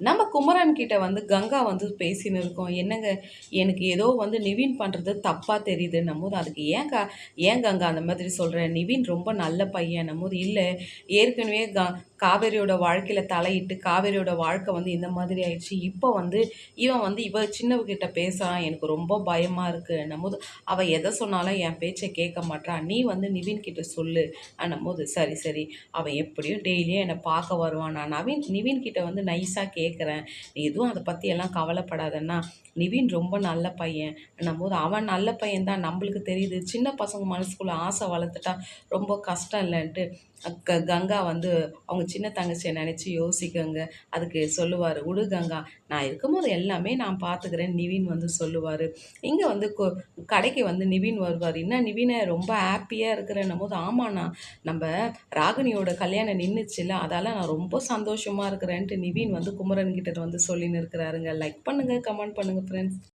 நம்ம குமரன் கிட்ட வந்து கங்கா வந்து பேசின்னு இருக்கோம். என்னங்க எனக்கு ஏதோ வந்து நிவின் பண்ணுறது தப்பாக தெரியுதுன்னும்போது, அதுக்கு ஏன் கங்கா அந்த மாதிரி சொல்ற? நிவின் ரொம்ப நல்ல பையன்னும்போது, இல்லை ஏற்கனவே காவேரியோட வாழ்க்கையில தலையிட்டு காவேரியோட வாழ்க்கை வந்து இந்த மாதிரி ஆயிடுச்சு. இப்போ வந்து இவன் வந்து சின்னவகிட்ட பேசுறான். எனக்கு ரொம்ப பயமா இருக்குன்னும்போது, அவ எதை சொன்னாலும் என் பேச்சை கேட்க மாட்றா. நீ வந்து நிவின் கிட்ட சொல்லு அன்னும்போது, சரி சரி அவன் எப்படியும் டெய்லியும் என்னை பார்க்க வருவான். நான் நிவின் கிட்ட வந்து நைஸாக கேட்குறேன். நீ எதுவும் அதை பற்றி எல்லாம் கவலைப்படாதன்னா, நிவின் ரொம்ப நல்ல பையன் போது அவன் நல்ல பையன் தான் நம்மளுக்கு தெரியுது. சின்ன பசங்க மனசுக்குள்ள ஆசை வளர்த்துட்டா ரொம்ப கஷ்டம் இல்லைன்ட்டு கங்கா வந்து அவங்க சின்ன தங்கச்சியை நினச்சி யோசிக்கங்க. அதுக்கு சொல்லுவார், விடு கங்கா, நான் இருக்கும்போது எல்லாமே நான் பார்த்துக்கிறேன் நிவின் வந்து சொல்லுவார். இங்கே வந்து கடைக்கு வந்து நிவின் வருவார். என்ன நிவினை ரொம்ப ஹாப்பியாக இருக்கிறன்னும் போது, ஆமாண்ணா நம்ம ராகினியோட கல்யாணம் நின்றுச்சுல்ல, அதால் நான் ரொம்ப சந்தோஷமாக இருக்கிறேன்ட்டு நிவின் வந்து குமரன் கிட்ட வந்து சொல்லின்னு இருக்கிறாருங்க. லைக் பண்ணுங்கள், கமெண்ட் பண்ணுங்கள் ஃப்ரெண்ட்ஸ்.